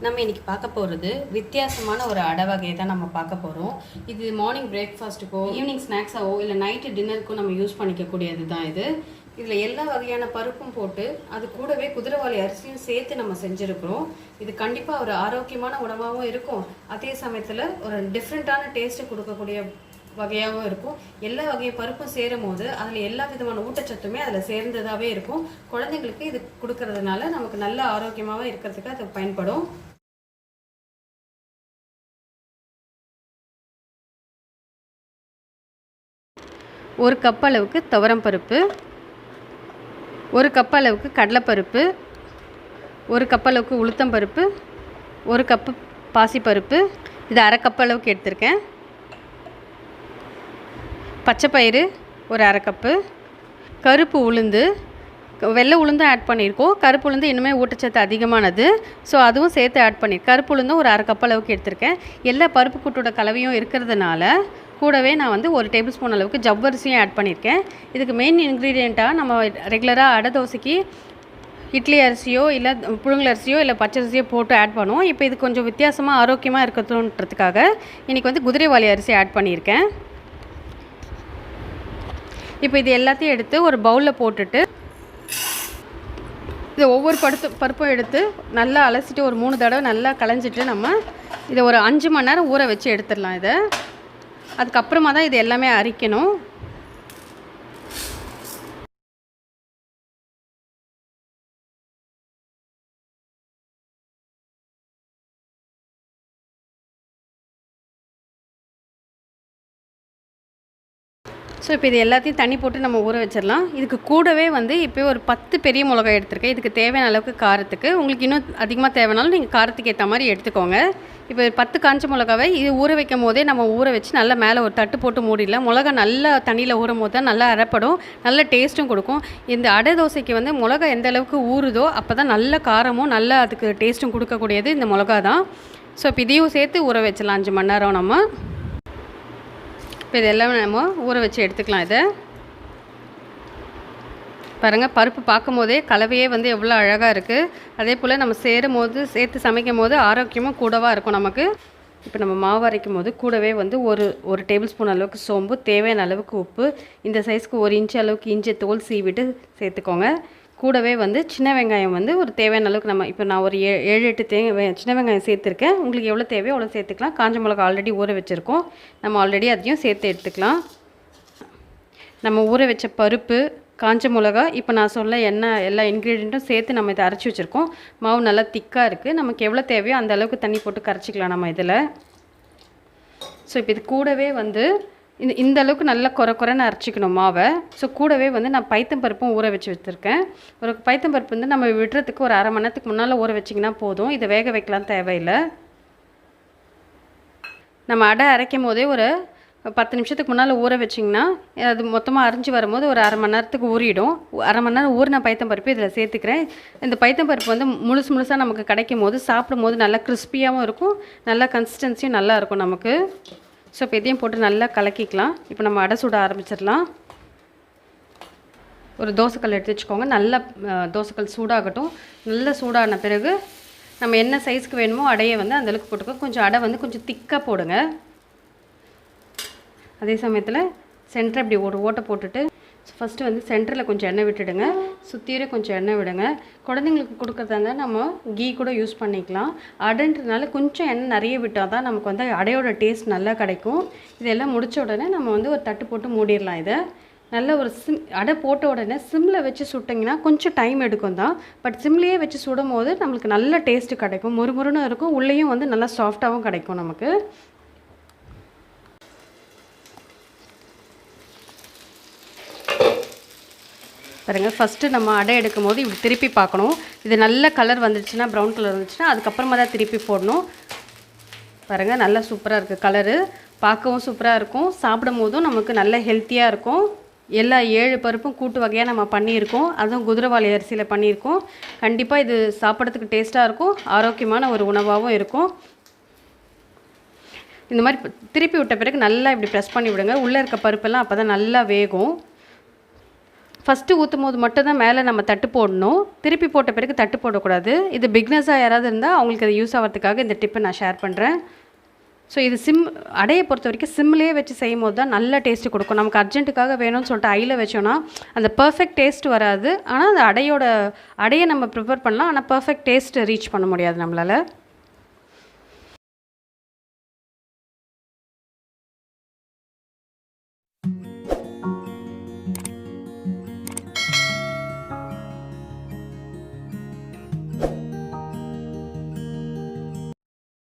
நம்ம இன்னைக்கு பார்க்க போகிறது வித்தியாசமான ஒரு அடை வகையை தான் நம்ம பார்க்க போகிறோம். இது மார்னிங் பிரேக்ஃபாஸ்ட்டுக்கோ ஈவினிங் ஸ்நாக்ஸாவோ இல்லை நைட்டு டின்னருக்கோ நம்ம யூஸ் பண்ணிக்கக்கூடியது தான் இது. இதில் எல்லா வகையான பருப்பும் போட்டு அது கூடவே குதிரைவாலி அரிசியும் சேர்த்து நம்ம செஞ்சுருக்கிறோம். இது கண்டிப்பாக ஒரு ஆரோக்கியமான உணவாகவும் இருக்கும், அதே சமயத்தில் ஒரு டிஃப்ரெண்ட்டான டேஸ்ட்டு கொடுக்கக்கூடிய வகையாகவும் இருக்கும். எல்லா வகை பருப்பும் சேரும் போது அதில் எல்லா விதமான ஊட்டச்சத்துமே அதில் சேர்ந்ததாகவே இருக்கும். குழந்தைங்களுக்கு இது கொடுக்கறதுனால நமக்கு நல்ல ஆரோக்கியமாகவும் இருக்கிறதுக்கு அது பயன்படும். ஒரு கப் அளவுக்கு துவரம் பருப்பு, ஒரு கப் அளவுக்கு கடலைப்பருப்பு, ஒரு கப் அளவுக்கு உளுத்தம்பருப்பு, ஒரு கப்பு பாசிப்பருப்பு, இது அரை கப் அளவுக்கு எடுத்திருக்கேன். பச்சைப்பயிறு ஒரு அரை கப்பு, கருப்பு உளுந்து, வெள்ளை உளுந்தும் ஆட் பண்ணியிருக்கோம். கருப்பு உளுந்து இன்னுமே ஊட்டச்சத்து அதிகமானது, ஸோ அதுவும் சேர்த்து ஆட் பண்ணியிருக்கேன். கருப்பு உளுந்தும் ஒரு அரை கப் அளவுக்கு எடுத்திருக்கேன். எல்லா பருப்பு கூட்டோட கலவையும் இருக்கிறதுனால கூடவே நான் வந்து ஒரு டேபிள் ஸ்பூன் அளவுக்கு ஜவ்வரிசியும் ஆட் பண்ணியிருக்கேன். இதுக்கு மெயின் இன்க்ரீடியண்ட்டாக நம்ம ரெகுலராக அடை தோசைக்கு இட்லி அரிசியோ இல்லை புழுங்கல் அரிசியோ இல்லை பச்சரிசியோ போட்டு ஆட் பண்ணுவோம். இப்போ இது கொஞ்சம் வித்தியாசமாக ஆரோக்கியமாக இருக்கணுன்றதுக்காக இன்றைக்கி வந்து குதிரைவாலி அரிசி ஆட் பண்ணியிருக்கேன். இப்போ இது எல்லாத்தையும் எடுத்து ஒரு பவுலில் போட்டுட்டு இதை ஒவ்வொரு பருப்பும் எடுத்து நல்லா அலசிட்டு ஒரு 3 தடவை நல்லா களைஞ்சிட்டு நம்ம இதை ஒரு 5 மணி நேரம் ஊற வச்சு எடுத்துடலாம். இதை அதுக்கப்புறமா தான் இது எல்லாமே அரிக்கணும். ஸோ இப்போ இது எல்லாத்தையும் தண்ணி போட்டு நம்ம ஊற வச்சிடலாம். இதுக்கு கூடவே வந்து இப்போ ஒரு 10 பெரிய மிளகாய் எடுத்துருக்கேன். இதுக்கு தேவையான அளவுக்கு காரத்துக்கு, உங்களுக்கு இன்னும் அதிகமாக தேவைனாலும் நீங்கள் காரத்துக்கு ஏற்ற மாதிரி எடுத்துக்கோங்க. இப்போ 10 காஞ்ச மிளகாவை இது ஊற வைக்கும் போதே நம்ம ஊற வச்சு நல்லா மேலே ஒரு தட்டு போட்டு மூடிடலாம். மிளகா நல்லா தண்ணியில் ஊறும் போது தான் நல்லா அரைப்படும், நல்ல டேஸ்ட்டும் கொடுக்கும். இந்த அடை தோசைக்கு வந்து மிளகா எந்த அளவுக்கு ஊறுதோ அப்போ தான் நல்ல காரமும் நல்ல அதுக்கு டேஸ்ட்டும் கொடுக்கக்கூடியது இந்த மிளகா தான். ஸோ இப்போ இதையும் சேர்த்து ஊற வச்சிடலாம் 5 மணி நேரம் நம்ம. இப்போ இது எல்லாமே நம்ம ஊற வச்சு எடுத்துக்கலாம். இதை பாருங்கள், பருப்பு பார்க்கும் போதே கலவையே வந்து எவ்வளோ அழகாக இருக்குது. அதே போல் நம்ம சேர்த்து சமைக்கும் போது ஆரோக்கியமும் கூடவாக இருக்கும் நமக்கு. இப்போ நம்ம மாவு அரைக்கும் போது கூடவே வந்து ஒரு டேபிள் ஸ்பூன் அளவுக்கு சோம்பு, தேவையான அளவுக்கு உப்பு, இந்த சைஸ்க்கு 1 இன்ச் அளவுக்கு இஞ்சி தோல் சீவிட்டு சேர்த்துக்கோங்க. கூடவே வந்து சின்ன வெங்காயம் வந்து ஒரு தேவையான அளவுக்கு நம்ம இப்போ நான் ஒரு 7-8 சின்ன வெங்காயம் சேர்த்துருக்கேன். உங்களுக்கு எவ்வளோ தேவையோ அவ்வளோ சேர்த்துக்கலாம். காஞ்ச மிளகா ஆல்ரெடி ஊற வச்சுருக்கோம், நம்ம ஆல்ரெடி அதையும் சேர்த்து எடுத்துக்கலாம். நம்ம ஊற வச்ச பருப்பு, காஞ்ச மிளகா, இப்போ நான் சொல்ல எல்லா இன்க்ரீடியண்ட்டும் சேர்த்து நம்ம இதை அரைச்சி வச்சுருக்கோம். மாவு நல்லா திக்காக இருக்குது. நமக்கு எவ்வளோ தேவையோ அந்த அளவுக்கு தண்ணி போட்டு கரைச்சிக்கலாம் நம்ம இதில். ஸோ இப்போ இது கூடவே வந்து இந்த அளவுக்கு நல்லா குறைன்னு அரைச்சிக்கணும் மாவை. ஸோ கூடவே வந்து நான் பைத்தம்பருப்பும் ஊற வச்சு வச்சுருக்கேன். ஒரு பைத்தம்பருப்பு வந்து நம்ம விடுறதுக்கு ஒரு அரை மணி நேரத்துக்கு முன்னால் ஊற வச்சிங்கன்னா போதும், இதை வேக வைக்கலாம் தேவையில்லை. நம்ம அடை அரைக்கும் போதே ஒரு 10 நிமிஷத்துக்கு முன்னால் ஊற வச்சிங்கன்னா அது மொத்தமாக அரைஞ்சி வரும்போது ஒரு அரை மணி நேரத்துக்கு ஊறிடும். அரை மணி நேரம் ஊறின பைத்தம்பருப்பு இதில் சேர்த்துக்கிறேன். இந்த பைத்தம்பருப்பு வந்து முழுசாக நமக்கு கிடைக்கும் போது சாப்பிடும் போது நல்லா கிறிஸ்பியாகவும் இருக்கும், நல்லா கன்சிஸ்டன்சியும் நல்லா இருக்கும் நமக்கு. ஸோ இப்போ இதையும் போட்டு நல்லா கலக்கிக்கலாம். இப்போ நம்ம அடை சுட ஆரம்பிச்சிடலாம். ஒரு தோசைக்கல் எடுத்து வச்சுக்கோங்க. நல்லா தோசைக்கல் சூடாகட்டும். நல்லா சூடான பிறகு நம்ம என்ன சைஸ்க்கு வேணுமோ அடையை வந்து அந்தளவுக்கு போட்டுக்கோ. கொஞ்சம் அடை வந்து கொஞ்சம் திக்காக போடுங்க. அதே சமயத்தில் சென்டர் இப்படி ஒரு ஓட்டை போட்டுட்டு ஃபஸ்ட்டு வந்து சென்டரில் கொஞ்சம் எண்ணெய் விட்டுடுங்க, சுற்றியே கொஞ்சம் எண்ணெய் விடுங்க. குழந்தைங்களுக்கு கொடுக்குறதாங்க நம்ம கீ கூட யூஸ் பண்ணிக்கலாம். அடைன்றதுனால கொஞ்சம் எண்ணெய் நிறைய விட்டால் தான் நமக்கு வந்து அடையோட டேஸ்ட் நல்லா கிடைக்கும். இதெல்லாம் முடித்த உடனே நம்ம வந்து ஒரு தட்டு போட்டு மூடிடலாம். இதை நல்ல ஒரு அடை போட்ட உடனே சிம்மில் வச்சு சுட்டிங்கன்னா கொஞ்சம் டைம் எடுக்கும் தான், பட் சிம்லேயே வச்சு சுடும் போது நம்மளுக்கு நல்ல டேஸ்ட்டு கிடைக்கும், முறுமுறுன்னு இருக்கும், உள்ளேயும் வந்து நல்லா சாஃப்டாகவும் கிடைக்கும் நமக்கு. பாருங்கள், ஃபஸ்ட்டு நம்ம அடை எடுக்கும் போது இப்படி திருப்பி பார்க்கணும். இது நல்ல கலர் வந்துடுச்சுன்னா, ப்ரௌன் கலர் வந்துச்சுன்னா அதுக்கப்புறமா தான் திருப்பி போடணும். பாருங்கள், நல்லா சூப்பராக இருக்குது கலரு, பார்க்கவும் சூப்பராக இருக்கும், சாப்பிடும் போதும் நமக்கு நல்ல ஹெல்த்தியாக இருக்கும். எல்லா 7 பருப்பும் கூட்டு வகையாக நம்ம பண்ணியிருக்கோம், அதுவும் குதிரைவாலி அரிசியில் பண்ணியிருக்கோம். கண்டிப்பாக இது சாப்பிட்றதுக்கு டேஸ்ட்டாக இருக்கும், ஆரோக்கியமான ஒரு உணவாகவும் இருக்கும். இந்த மாதிரி திருப்பி விட்ட பிறகு நல்லா இப்படி ப்ரெஸ் பண்ணி விடுங்க. உள்ளே இருக்க பருப்பெல்லாம் அப்போ தான் நல்லா வேகும். ஃபஸ்ட்டு ஊற்றும் போது மட்டும் தான் மேலே நம்ம தட்டு போடணும். திருப்பி போட்ட பிறகு தட்டு போடக்கூடாது. இது பிக்னஸாக யாராவது இருந்தால் அவங்களுக்கு அது யூஸ் ஆகிறதுக்காக இந்த டிப்பை நான் ஷேர் பண்ணுறேன். ஸோ இது அடையை பொறுத்த வரைக்கும் சிம்லேயே வச்சு செய்யும் போது தான் நல்ல டேஸ்ட்டு கொடுக்கும். நமக்கு அர்ஜென்ட்டுக்காக வேணும்னு சொல்லிட்டு ஐயில் வச்சோன்னா அந்த பர்ஃபெக்ட் டேஸ்ட் வராது. ஆனால் அந்த அடையை நம்ம ப்ரிப்பேர் பண்ணலாம். ஆனால் பர்ஃபெக்ட் டேஸ்ட்டு ரீச் பண்ண முடியாது நம்மளால்.